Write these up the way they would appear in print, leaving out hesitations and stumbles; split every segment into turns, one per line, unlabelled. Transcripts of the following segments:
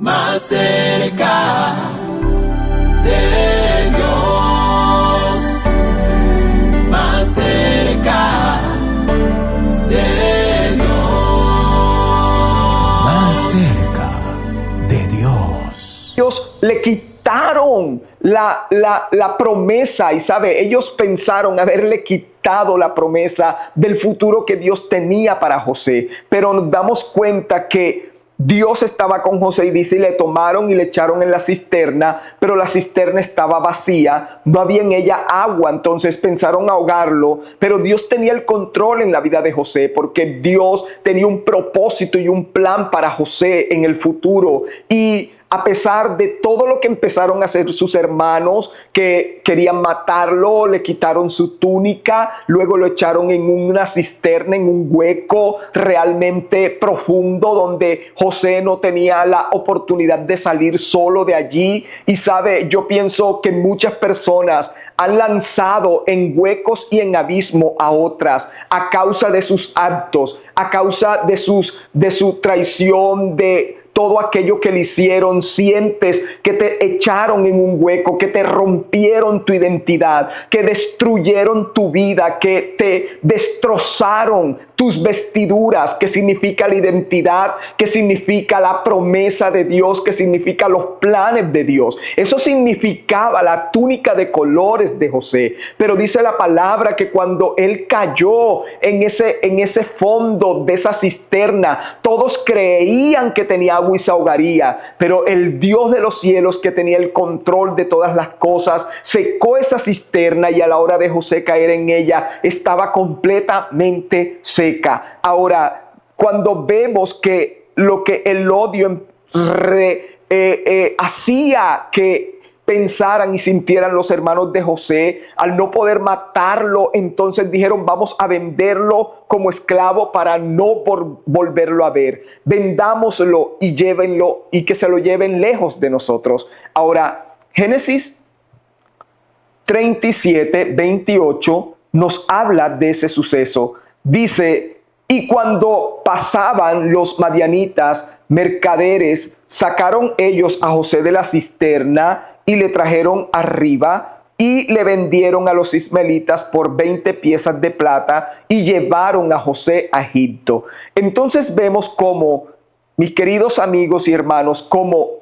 más cerca de Dios, más cerca de Dios,
más cerca de Dios.
Ellos le quitaron la promesa, y sabe, ellos pensaron haberle quitado la promesa del futuro que Dios tenía para José, pero nos damos cuenta que Dios estaba con José, y dice, y le tomaron y le echaron en la cisterna, pero la cisterna estaba vacía, no había en ella agua. Entonces pensaron ahogarlo, pero Dios tenía el control en la vida de José, porque Dios tenía un propósito y un plan para José en el futuro. Y a pesar de todo lo que empezaron a hacer sus hermanos, que querían matarlo, le quitaron su túnica, luego lo echaron en una cisterna, en un hueco realmente profundo, donde José no tenía la oportunidad de salir solo de allí. Y sabe, yo pienso que muchas personas han lanzado en huecos y en abismo a otras a causa de sus actos, a causa de su traición, de todo aquello que le hicieron. Sientes que te echaron en un hueco, que te rompieron tu identidad, que destruyeron tu vida, que te destrozaron tus vestiduras, que significa la identidad, que significa la promesa de Dios, que significa los planes de Dios. Eso significaba la túnica de colores de José. Pero dice la palabra que cuando él cayó en ese fondo de esa cisterna, todos creían que tenía agua y se ahogaría, pero el Dios de los cielos, que tenía el control de todas las cosas, secó esa cisterna, y a la hora de José caer en ella estaba completamente seca. Ahora, cuando vemos que lo que el odio hacía que pensaran y sintieran los hermanos de José, al no poder matarlo, entonces dijeron, vamos a venderlo como esclavo para no volverlo a ver. Vendámoslo y llévenlo, y que se lo lleven lejos de nosotros. Ahora, Génesis 37:28 nos habla de ese suceso. Dice, y cuando pasaban los madianitas, mercaderes, sacaron ellos a José de la cisterna y le trajeron arriba, y le vendieron a los ismaelitas por 20 piezas de plata, y llevaron a José a Egipto. Entonces vemos cómo, mis queridos amigos y hermanos, cómo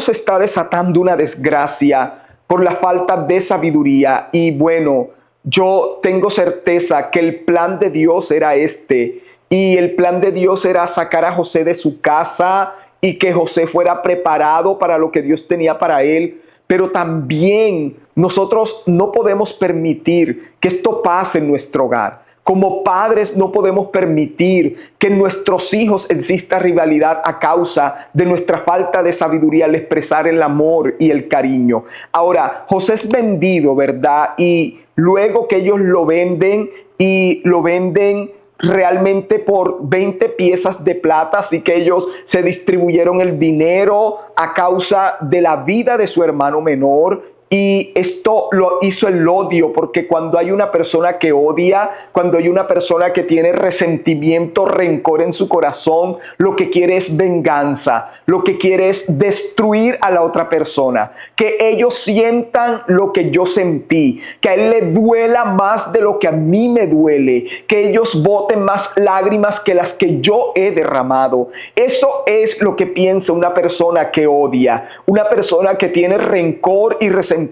se está desatando una desgracia por la falta de sabiduría. Y bueno, yo tengo certeza que el plan de Dios era este, y el plan de Dios era sacar a José de su casa y que José fuera preparado para lo que Dios tenía para él. Pero también nosotros no podemos permitir que esto pase en nuestro hogar. Como padres no podemos permitir que en nuestros hijos exista rivalidad a causa de nuestra falta de sabiduría al expresar el amor y el cariño. Ahora, José es vendido, ¿verdad? Y luego que ellos lo venden, y lo venden realmente por 20 piezas de plata, así que ellos se distribuyeron el dinero a causa de la vida de su hermano menor. Y esto lo hizo el odio, porque cuando hay una persona que odia, cuando hay una persona que tiene resentimiento, rencor en su corazón, lo que quiere es venganza, lo que quiere es destruir a la otra persona, que ellos sientan lo que yo sentí, que a él le duela más de lo que a mí me duele, que ellos boten más lágrimas que las que yo he derramado. Eso es lo que piensa una persona que odia, una persona que tiene rencor y resentimiento,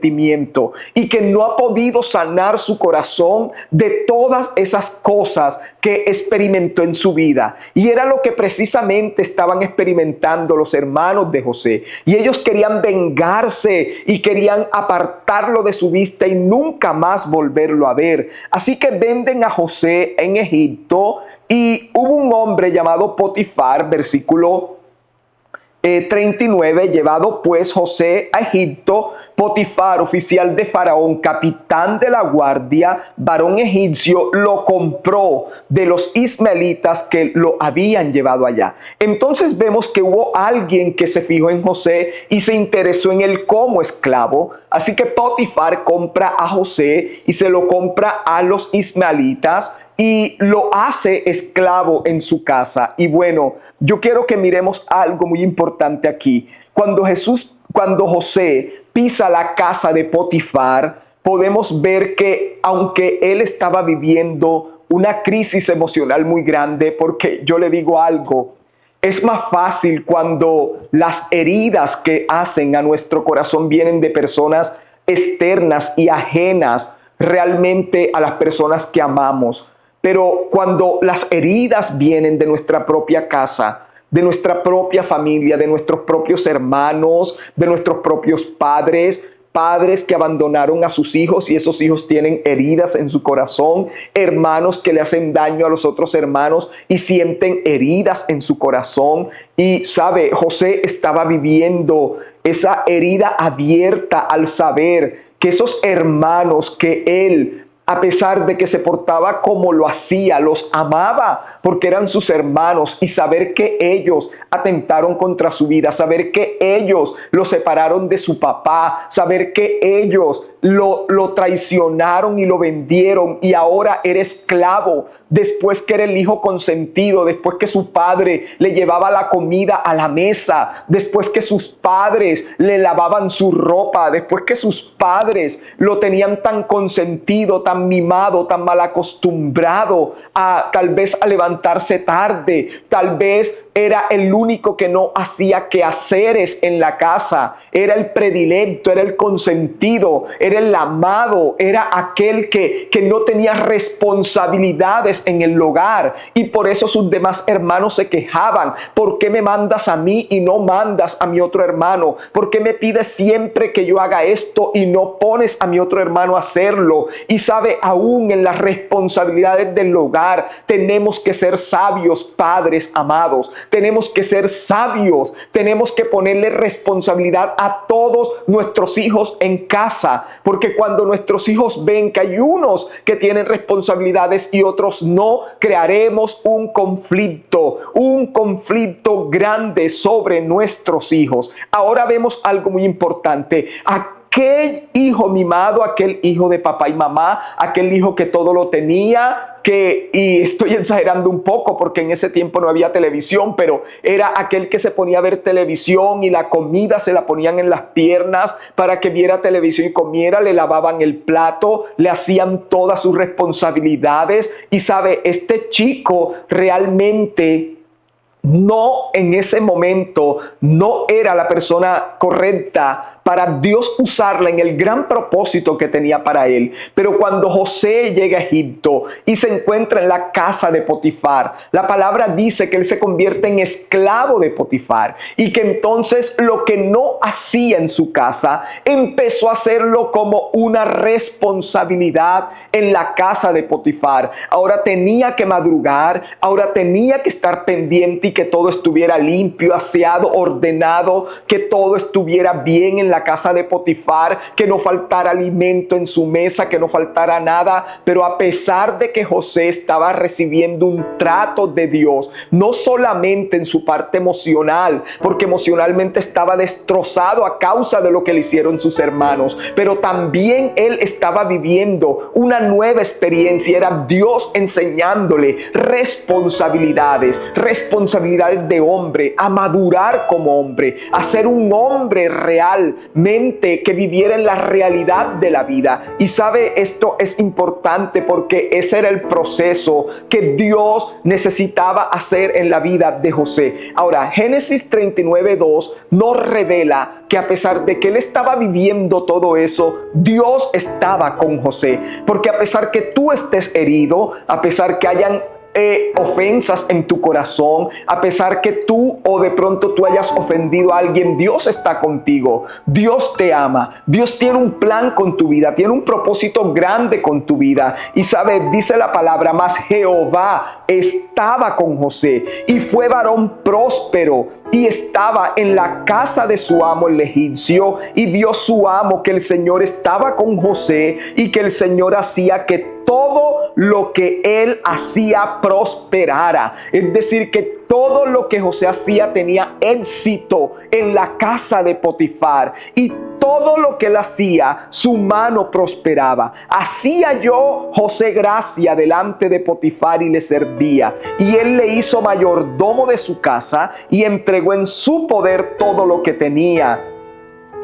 y que no ha podido sanar su corazón de todas esas cosas que experimentó en su vida. Y era lo que precisamente estaban experimentando los hermanos de José, y ellos querían vengarse y querían apartarlo de su vista y nunca más volverlo a ver. Así que venden a José en Egipto, y hubo un hombre llamado Potifar, versículo 39, llevado pues José a Egipto, Potifar, oficial de Faraón, capitán de la guardia, varón egipcio, lo compró de los ismaelitas que lo habían llevado allá. Entonces vemos que hubo alguien que se fijó en José y se interesó en él como esclavo. Así que Potifar compra a José y se lo compra a los ismaelitas. y lo hace esclavo en su casa. Y bueno, yo quiero que miremos algo muy importante aquí. Cuando José pisa la casa de Potifar, podemos ver que aunque él estaba viviendo una crisis emocional muy grande, porque yo le digo algo, es más fácil cuando las heridas que hacen a nuestro corazón vienen de personas externas y ajenas realmente a las personas que amamos. Pero cuando las heridas vienen de nuestra propia casa, de nuestra propia familia, de nuestros propios hermanos, de nuestros propios padres que abandonaron a sus hijos y esos hijos tienen heridas en su corazón, hermanos que le hacen daño a los otros hermanos y sienten heridas en su corazón. Y sabe, José estaba viviendo esa herida abierta al saber que esos hermanos que él, a pesar de que se portaba como lo hacía, los amaba porque eran sus hermanos, y saber que ellos atentaron contra su vida, saber que ellos lo separaron de su papá, saber que ellos lo traicionaron y lo vendieron y ahora era esclavo, después que era el hijo consentido, después que su padre le llevaba la comida a la mesa, después que sus padres le lavaban su ropa, después que sus padres lo tenían tan consentido, tan mimado, tan mal acostumbrado a tal vez a levantarse tarde, tal vez era el único que no hacía quehaceres en la casa, era el predilecto, era el consentido, era el amado, era aquel que no tenía responsabilidades en el hogar, y por eso sus demás hermanos se quejaban. ¿Por qué me mandas a mí y no mandas a mi otro hermano? ¿Por qué me pides siempre que yo haga esto y no pones a mi otro hermano a hacerlo? Y sabe, aún en las responsabilidades del hogar tenemos que ser sabios, padres amados, tenemos que ser sabios, tenemos que ponerle responsabilidad a todos nuestros hijos en casa, porque cuando nuestros hijos ven que hay unos que tienen responsabilidades y otros no, crearemos un conflicto grande sobre nuestros hijos. Ahora vemos algo muy importante. Aquel hijo mimado, aquel hijo de papá y mamá, aquel hijo que todo lo tenía, y estoy exagerando un poco porque en ese tiempo no había televisión, pero era aquel que se ponía a ver televisión y la comida se la ponían en las piernas para que viera televisión y comiera, le lavaban el plato, le hacían todas sus responsabilidades. Y sabe, este chico realmente no, en ese momento no era la persona correcta para Dios usarla en el gran propósito que tenía para él. Pero cuando José llega a Egipto y se encuentra en la casa de Potifar, la palabra dice que él se convierte en esclavo de Potifar, y que entonces lo que no hacía en su casa empezó a hacerlo como una responsabilidad en la casa de Potifar. Ahora tenía que madrugar, ahora tenía que estar pendiente y que todo estuviera limpio, aseado, ordenado, que todo estuviera bien en la casa de Potifar, que no faltara alimento en su mesa, que no faltara nada. Pero a pesar de que José estaba recibiendo un trato de Dios, no solamente en su parte emocional, porque emocionalmente estaba destrozado a causa de lo que le hicieron sus hermanos, pero también él estaba viviendo una nueva experiencia. Era Dios enseñándole responsabilidades de hombre, a madurar como hombre, a ser un hombre realmente que viviera en la realidad de la vida. Y sabe, esto es importante porque ese era el proceso que Dios necesitaba hacer en la vida de José. Ahora, Génesis 39:2 nos revela que a pesar de que él estaba viviendo todo eso, Dios estaba con José. Porque a pesar que tú estés herido, a pesar que hayan ofensas en tu corazón, a pesar que tú o de pronto tú hayas ofendido a alguien, Dios está contigo, Dios te ama, Dios tiene un plan con tu vida, tiene un propósito grande con tu vida. Y sabe, dice la palabra, mas Jehová estaba con José y fue varón próspero, y estaba en la casa de su amo el egipcio, y vio su amo que el Señor estaba con José y que el Señor hacía que todo lo que él hacía prosperara. Es decir, que todo lo que José hacía tenía éxito en la casa de Potifar, y todo todo lo que él hacía, su mano prosperaba. Hacía yo José gracia delante de Potifar y le servía. Y él le hizo mayordomo de su casa y entregó en su poder todo lo que tenía.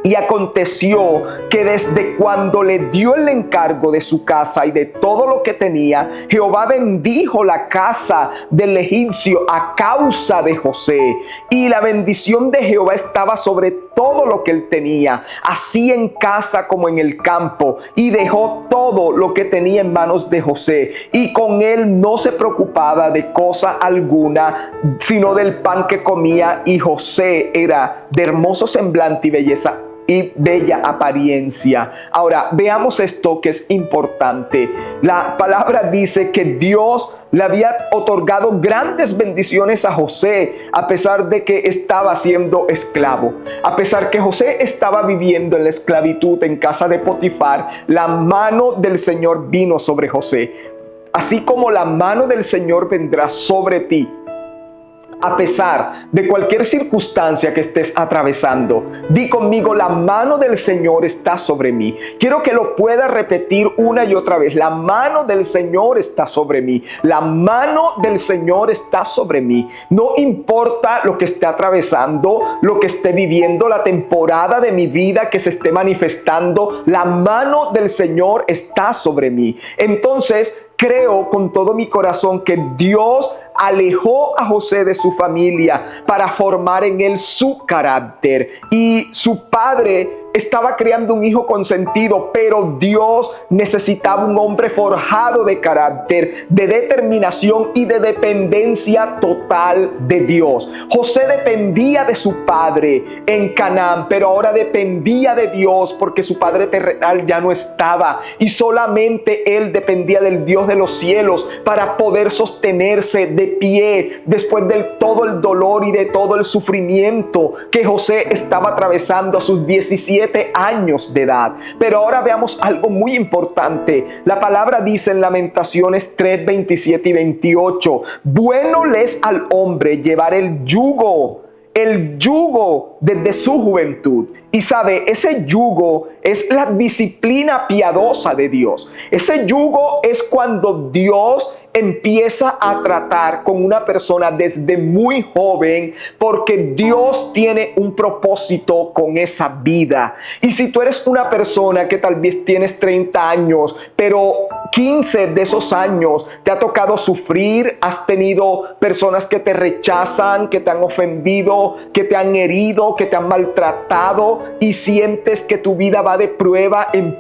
Y aconteció que desde cuando le dio el encargo de su casa y de todo lo que tenía, Jehová bendijo la casa del egipcio a causa de José. Y la bendición de Jehová estaba sobre todo lo que él tenía, así en casa como en el campo. Y dejó todo lo que tenía en manos de José. Y con él no se preocupaba de cosa alguna, sino del pan que comía. Y José era de hermoso semblante y bella apariencia. Ahora, veamos esto que es importante. La palabra dice que Dios le había otorgado grandes bendiciones a José, a pesar de que estaba siendo esclavo. A pesar que José estaba viviendo en la esclavitud en casa de Potifar, la mano del Señor vino sobre José. Así como la mano del Señor vendrá sobre ti, a pesar de cualquier circunstancia que estés atravesando. Di conmigo: la mano del Señor está sobre mí. Quiero que lo puedas repetir una y otra vez. La mano del Señor está sobre mí. La mano del Señor está sobre mí. No importa lo que esté atravesando, lo que esté viviendo, la temporada de mi vida que se esté manifestando, la mano del Señor está sobre mí. Entonces, creo con todo mi corazón que Dios alejó a José de su familia para formar en él su carácter. Y su padre estaba creando un hijo consentido, pero Dios necesitaba un hombre forjado de carácter, de determinación y de dependencia total de Dios. José dependía de su padre en Canaán, pero ahora dependía de Dios porque su padre terrenal ya no estaba y solamente él dependía del Dios de los cielos para poder sostenerse de pie después de todo el dolor y de todo el sufrimiento que José estaba atravesando a sus 17 años de edad. Pero ahora veamos algo muy importante. La palabra dice en Lamentaciones 3, 27 y 28: bueno le es al hombre llevar el yugo desde su juventud. Y sabe, ese yugo es la disciplina piadosa de Dios. Ese yugo es cuando Dios empieza a tratar con una persona desde muy joven, porque Dios tiene un propósito con esa vida. Y si tú eres una persona que tal vez tienes 30 años, pero 15 de esos años te ha tocado sufrir, has tenido personas que te rechazan, que te han ofendido, que te han herido, que te han maltratado, y sientes que tu vida va de prueba, en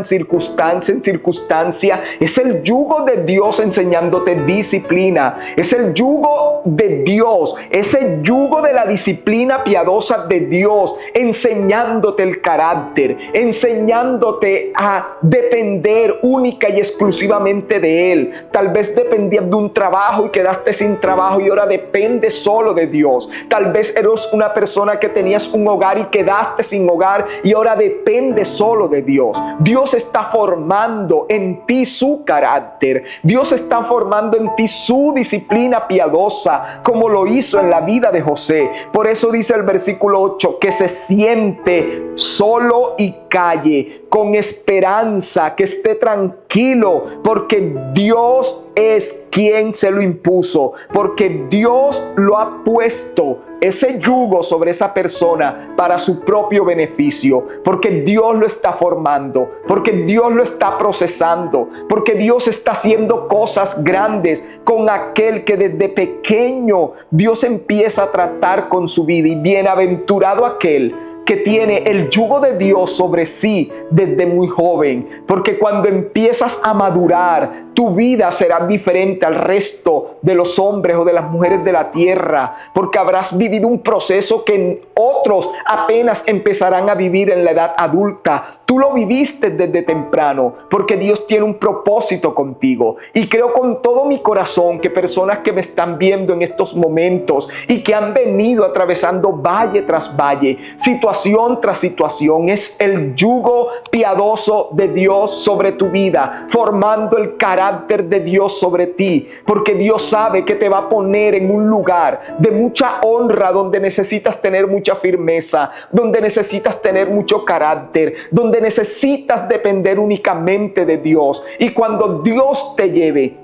circunstancia en circunstancia, es el yugo de Dios enseñándote disciplina. Es el yugo de Dios, ese yugo de la disciplina piadosa de Dios, enseñándote el carácter, enseñándote a depender única y exclusivamente de Él. Tal vez dependías de un trabajo y quedaste sin trabajo y ahora dependes solo de Dios. Tal vez eres una persona que tenías un hogar y quedaste sin hogar y ahora dependes solo de Dios. Dios está formando en ti su carácter. Dios está formando en ti su disciplina piadosa, como lo hizo en la vida de José. Por eso dice el versículo 8, que se siente solo y calle con esperanza, que esté tranquilo, porque Dios es quien se lo impuso, porque Dios lo ha puesto ese yugo sobre esa persona para su propio beneficio, porque Dios lo está formando, porque Dios lo está procesando, porque Dios está haciendo cosas grandes con aquel que desde pequeño Dios empieza a tratar con su vida. Y bienaventurado aquel que tiene el yugo de Dios sobre sí desde muy joven, porque cuando empiezas a madurar, tu vida será diferente al resto de los hombres o de las mujeres de la tierra, porque habrás vivido un proceso que otros apenas empezarán a vivir en la edad adulta. Tú lo viviste desde temprano, porque Dios tiene un propósito contigo. Y creo con todo mi corazón que personas que me están viendo en estos momentos y que han venido atravesando valle tras valle, situación tras situación, es el yugo piadoso de Dios sobre tu vida, formando el carácter carácter de Dios sobre ti, porque Dios sabe que te va a poner en un lugar de mucha honra, donde necesitas tener mucha firmeza, donde necesitas tener mucho carácter, donde necesitas depender únicamente de Dios. Y cuando Dios te lleve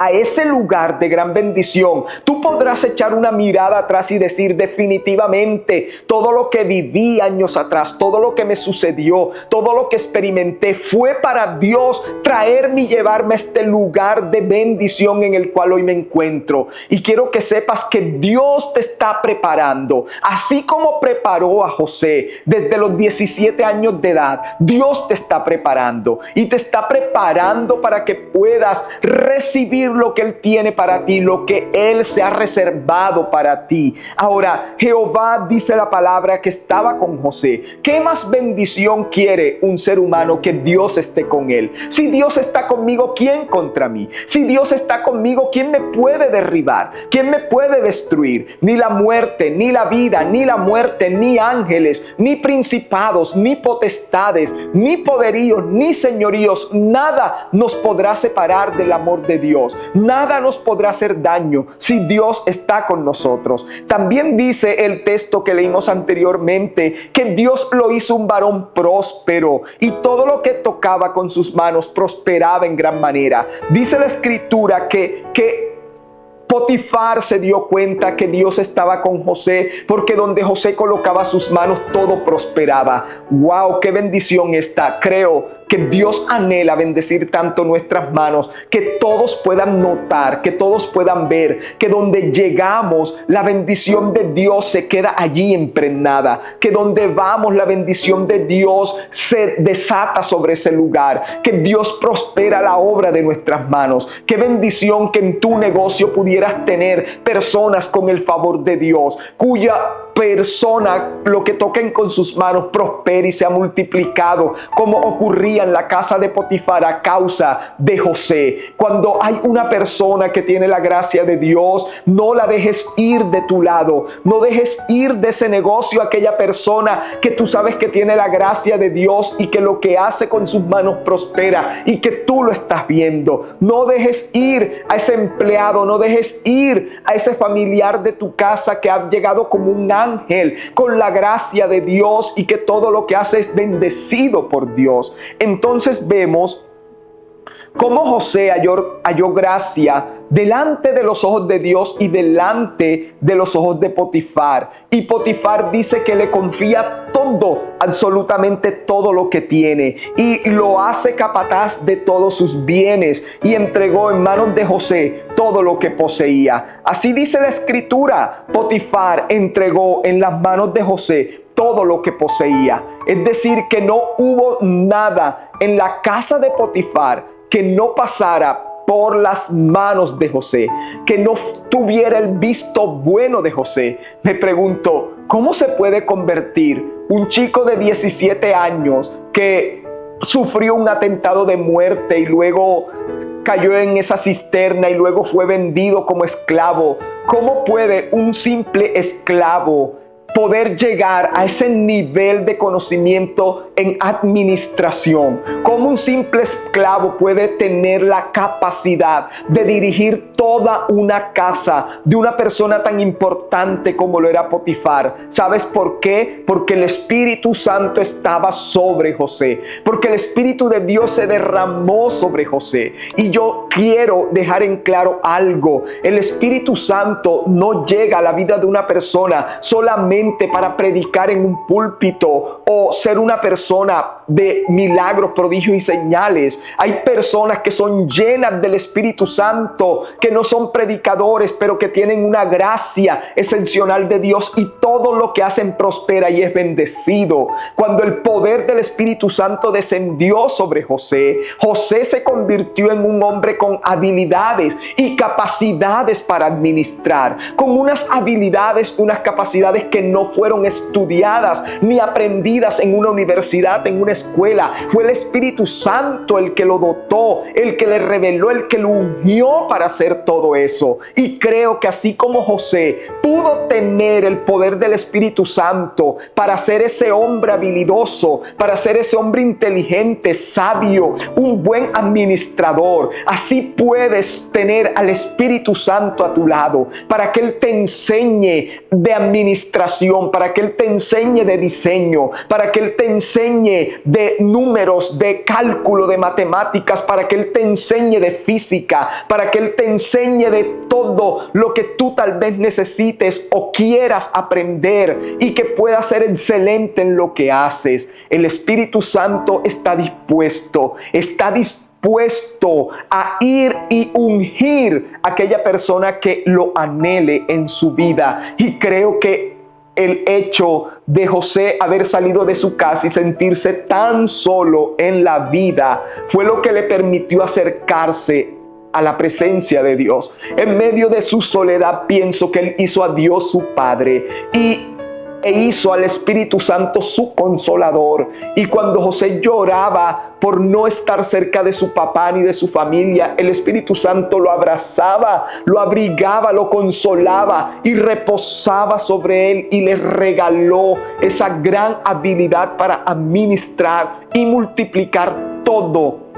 a ese lugar de gran bendición, tú podrás echar una mirada atrás y decir: definitivamente todo lo que viví años atrás, todo lo que me sucedió, todo lo que experimenté fue para Dios traerme y llevarme a este lugar de bendición en el cual hoy me encuentro. Y quiero que sepas que Dios te está preparando, así como preparó a José desde los 17 años de edad. Dios te está preparando y te está preparando para que puedas recibir lo que Él tiene para ti, lo que Él se ha reservado para ti. Ahora, Jehová, dice la palabra, que estaba con José. ¿Qué más bendición quiere un ser humano que Dios esté con él? Si Dios está conmigo, ¿quién contra mí? Si Dios está conmigo, ¿quién me puede derribar? ¿Quién me puede destruir? Ni la muerte, ni la vida, ni la muerte, ni ángeles, ni principados, ni potestades, ni poderíos, ni señoríos, nada nos podrá separar del amor de Dios. Nada nos podrá hacer daño si Dios está con nosotros. También dice el texto que leímos anteriormente que Dios lo hizo un varón próspero y todo lo que tocaba con sus manos prosperaba en gran manera. Dice la escritura que Potifar se dio cuenta que Dios estaba con José, porque donde José colocaba sus manos todo prosperaba. ¡Wow! ¡Qué bendición esta! Creo que Dios anhela bendecir tanto nuestras manos, que todos puedan notar, que todos puedan ver, que donde llegamos la bendición de Dios se queda allí impregnada, que donde vamos la bendición de Dios se desata sobre ese lugar, que Dios prospera la obra de nuestras manos. Qué bendición que en tu negocio pudieras tener personas con el favor de Dios, cuya persona, lo que toquen con sus manos, prospere y sea multiplicado, como ocurría en la casa de Potifar a causa de José. Cuando hay una persona que tiene la gracia de Dios, no la dejes ir de tu lado, no dejes ir de ese negocio a aquella persona que tú sabes que tiene la gracia de Dios y que lo que hace con sus manos prospera y que tú lo estás viendo. No dejes ir a ese empleado, no dejes ir a ese familiar de tu casa que ha llegado como un ángel con la gracia de Dios y que todo lo que hace es bendecido por Dios. Entonces vemos cómo José halló gracia delante de los ojos de Dios y delante de los ojos de Potifar. Y Potifar dice que le confía todo, absolutamente todo lo que tiene, y lo hace capataz de todos sus bienes, y entregó en manos de José todo lo que poseía. Así dice la escritura: Potifar entregó en las manos de José todo lo que poseía. Es decir, que no hubo nada en la casa de Potifar que no pasara por las manos de José, que no tuviera el visto bueno de José. Me pregunto, ¿cómo se puede convertir un chico de 17 años que sufrió un atentado de muerte y luego cayó en esa cisterna y luego fue vendido como esclavo? ¿Cómo puede un simple esclavo poder llegar a ese nivel de conocimiento en administración? ¿Cómo un simple esclavo puede tener la capacidad de dirigir toda una casa de una persona tan importante como lo era Potifar? ¿Sabes por qué? Porque el Espíritu Santo estaba sobre José, porque el Espíritu de Dios se derramó sobre José. Y yo quiero dejar en claro algo: el Espíritu Santo no llega a la vida de una persona solamente para predicar en un púlpito o ser una persona de milagros, prodigios y señales. Hay personas que son llenas del Espíritu Santo, que no son predicadores, pero que tienen una gracia excepcional de Dios, y todo lo que hacen prospera y es bendecido. Cuando el poder del Espíritu Santo descendió sobre José, José se convirtió en un hombre con habilidades y capacidades para administrar, con unas habilidades, unas capacidades que no fueron estudiadas ni aprendidas vidas en una universidad, en una escuela. Fue el Espíritu Santo el que lo dotó, el que le reveló, el que lo ungió para hacer todo eso. Y creo que así como José pudo tener el poder del Espíritu Santo para ser ese hombre habilidoso, para ser ese hombre inteligente, sabio, un buen administrador, así puedes tener al Espíritu Santo a tu lado para que Él te enseñe de administración, para que Él te enseñe de diseño, para que Él te enseñe de números, de cálculo, de matemáticas, para que Él te enseñe de física, para que Él te enseñe de todo lo que tú tal vez necesites o quieras aprender y que puedas ser excelente en lo que haces. El Espíritu Santo está dispuesto a ir y ungir a aquella persona que lo anhele en su vida. Y creo que el hecho de José haber salido de su casa y sentirse tan solo en la vida fue lo que le permitió acercarse a la presencia de Dios. En medio de su soledad, pienso que él hizo a Dios su Padre e hizo al Espíritu Santo su consolador. Y cuando José lloraba por no estar cerca de su papá ni de su familia, el Espíritu Santo lo abrazaba, lo abrigaba, lo consolaba y reposaba sobre él y le regaló esa gran habilidad para administrar y multiplicar todo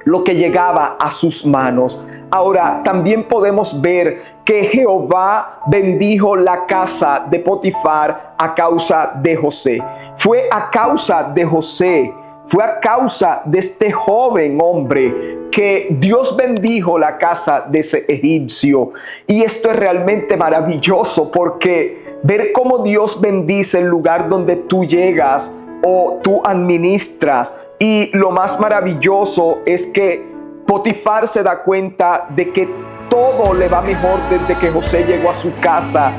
lo que llegaba a sus manos. Ahora, también podemos ver que Jehová bendijo la casa de Potifar a causa de José. Fue a causa de José, fue a causa de este joven hombre que Dios bendijo la casa de ese egipcio. Y esto es realmente maravilloso, porque ver cómo Dios bendice el lugar donde tú llegas o tú administras. Y lo más maravilloso es que Potifar se da cuenta de que todo le va mejor desde que José llegó a su casa.